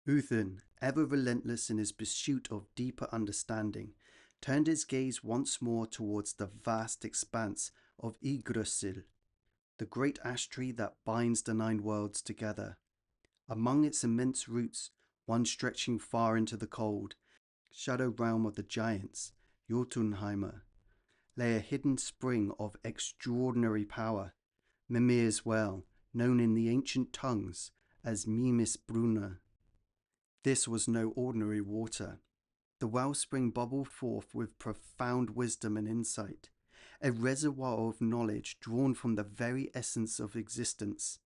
Oðin, ever relentless in his pursuit of deeper understanding, turned his gaze once more towards the vast expanse of Yggdrasil, the great ash tree that binds the nine worlds together. Among its immense roots, one stretching far into the cold, shadow realm of the giants, Jötunheimr, lay a hidden spring of extraordinary power, Mimir's well, known in the ancient tongues as Mímisbrunnr. This was no ordinary water. The wellspring bubbled forth with profound wisdom and insight, a reservoir of knowledge drawn from the very essence of existence.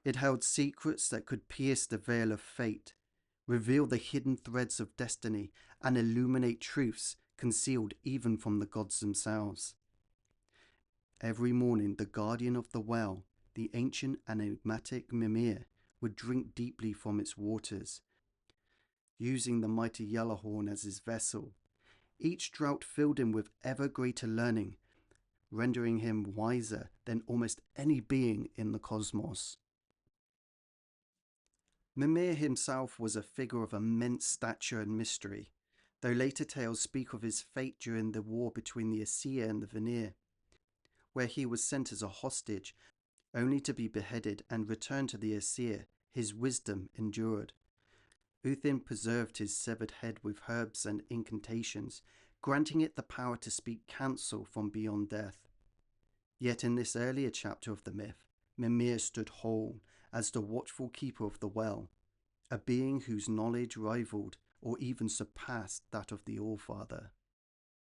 It held secrets that could pierce the veil of fate, reveal the hidden threads of destiny, and illuminate truths concealed even from the gods themselves. Every morning, the guardian of the well, the ancient and enigmatic Mimir, would drink deeply from its waters, using the mighty Gjallarhorn as his vessel. Each draught filled him with ever greater learning, rendering him wiser than almost any being in the cosmos. Mimir himself was a figure of immense stature and mystery, though later tales speak of his fate during the war between the Æsir and the Vanir, where he was sent as a hostage, only to be beheaded and return to the Æsir. His wisdom endured. Oðin preserved his severed head with herbs and incantations, granting it the power to speak counsel from beyond death. Yet in this earlier chapter of the myth, Mimir stood whole as the watchful keeper of the well, a being whose knowledge rivaled or even surpassed that of the Allfather.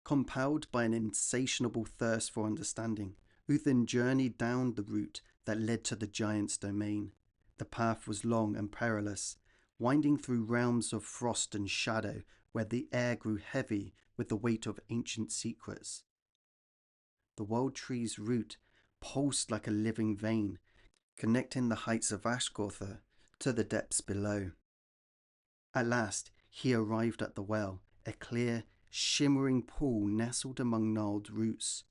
Compelled by an insatiable thirst for understanding, Oðin journeyed down the route that led to the giant's domain. The path was long and perilous, winding through realms of frost and shadow where the air grew heavy with the weight of ancient secrets. The world tree's root pulsed like a living vein, connecting the heights of Ashgotha to the depths below. At last, he arrived at the well, a clear, shimmering pool nestled among gnarled roots.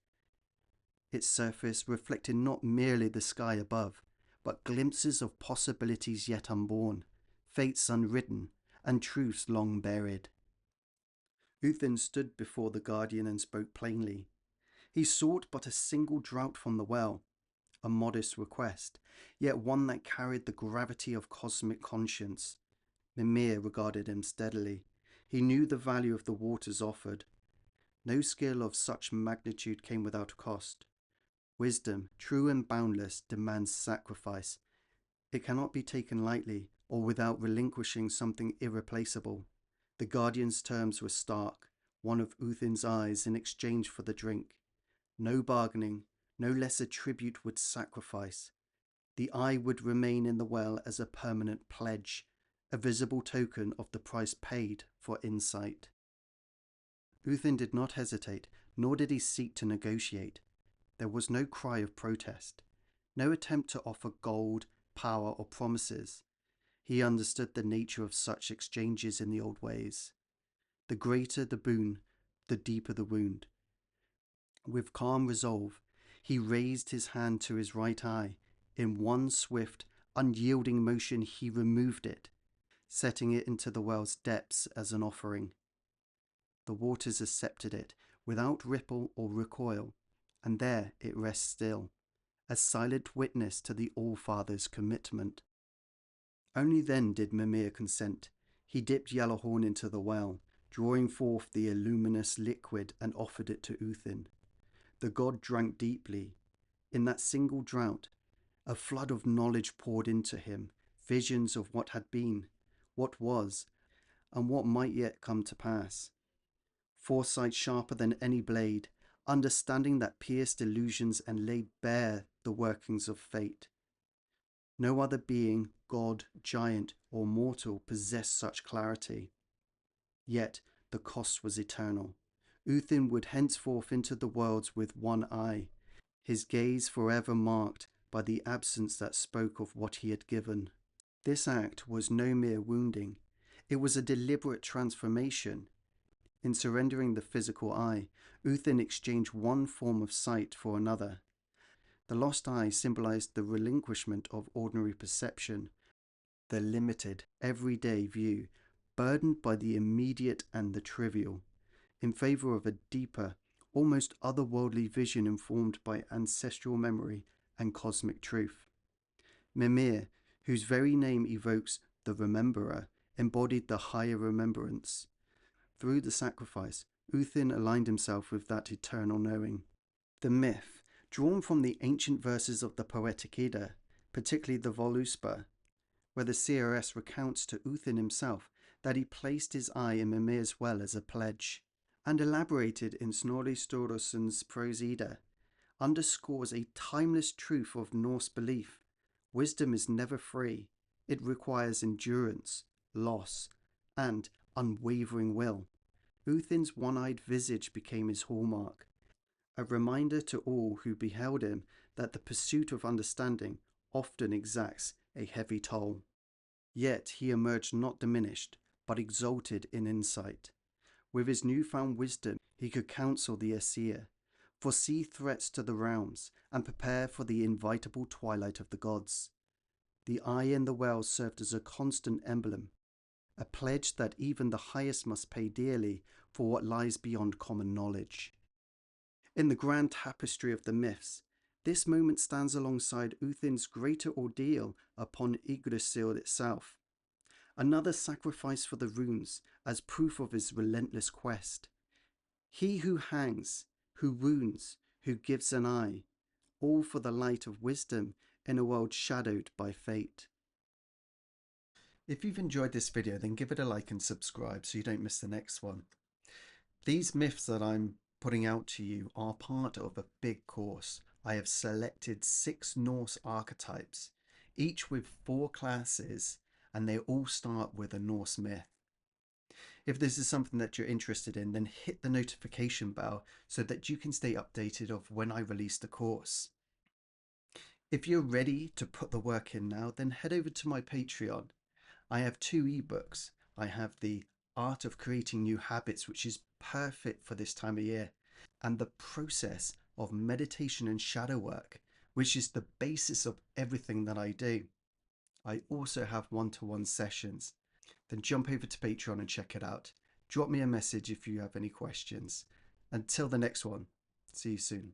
Its surface reflected not merely the sky above, but glimpses of possibilities yet unborn, fates unwritten, and truths long buried. Oðin stood before the guardian and spoke plainly. He sought but a single draught from the well, a modest request, yet one that carried the gravity of cosmic conscience. Mimir regarded him steadily. He knew the value of the waters offered. No skill of such magnitude came without cost. Wisdom, true and boundless, demands sacrifice. It cannot be taken lightly or without relinquishing something irreplaceable. The guardian's terms were stark, one of Oðin's eyes in exchange for the drink. No bargaining, no lesser tribute would sacrifice. The eye would remain in the well as a permanent pledge, a visible token of the price paid for insight. Oðin did not hesitate, nor did he seek to negotiate. There was no cry of protest, no attempt to offer gold, power, or promises. He understood the nature of such exchanges in the old ways. The greater the boon, the deeper the wound. With calm resolve, he raised his hand to his right eye. In one swift, unyielding motion he removed it, setting it into the well's depths as an offering. The waters accepted it, without ripple or recoil, and there it rests still, a silent witness to the Allfather's commitment. Only then did Mimir consent. He dipped Gjallarhorn into the well, drawing forth the luminous liquid and offered it to Oðin. The god drank deeply. In that single draught, a flood of knowledge poured into him, visions of what had been, what was, and what might yet come to pass. Foresight sharper than any blade, understanding that pierced illusions and laid bare the workings of fate. No other being, god, giant, or mortal possessed such clarity. Yet the cost was eternal. Oðin would henceforth enter the worlds with one eye, his gaze forever marked by the absence that spoke of what he had given. This act was no mere wounding. It was a deliberate transformation. In surrendering the physical eye, Oðin exchanged one form of sight for another. The lost eye symbolized the relinquishment of ordinary perception, the limited, everyday view, burdened by the immediate and the trivial, in favour of a deeper, almost otherworldly vision informed by ancestral memory and cosmic truth. Mimir, whose very name evokes the rememberer, embodied the higher remembrance. Through the sacrifice, Oðin aligned himself with that eternal knowing. The myth, drawn from the ancient verses of the Poetic Edda, particularly the Voluspa, where the CRS recounts to Oðin himself that he placed his eye in Mimir's well as a pledge, and elaborated in Snorri Sturluson's Prose Edda, underscores a timeless truth of Norse belief. Wisdom is never free. It requires endurance, loss, and unwavering will. Oðin's one-eyed visage became his hallmark, a reminder to all who beheld him that the pursuit of understanding often exacts a heavy toll. Yet he emerged not diminished, but exalted in insight. With his newfound wisdom, he could counsel the Aesir, foresee threats to the realms, and prepare for the inevitable twilight of the gods. The eye in the well served as a constant emblem, a pledge that even the highest must pay dearly for what lies beyond common knowledge. In the grand tapestry of the myths, this moment stands alongside Oðin's greater ordeal upon Yggdrasil itself, another sacrifice for the runes as proof of his relentless quest. He who hangs, who wounds, who gives an eye, all for the light of wisdom in a world shadowed by fate. If you've enjoyed this video, then give it a like and subscribe so you don't miss the next one. These myths that I'm putting out to you are part of a big course. I have selected 6 Norse archetypes, each with 4 classes, and they all start with a Norse myth. If this is something that you're interested in, then hit the notification bell so that you can stay updated of when I release the course. If you're ready to put the work in now, then head over to my Patreon. I have 2 ebooks. I have the Art of Creating New Habits, which is perfect for this time of year, and the process of meditation and shadow work, which is the basis of everything that I do. I also have one-to-one sessions. Then jump over to Patreon and check it out. Drop me a message if you have any questions. Until the next one, see you soon.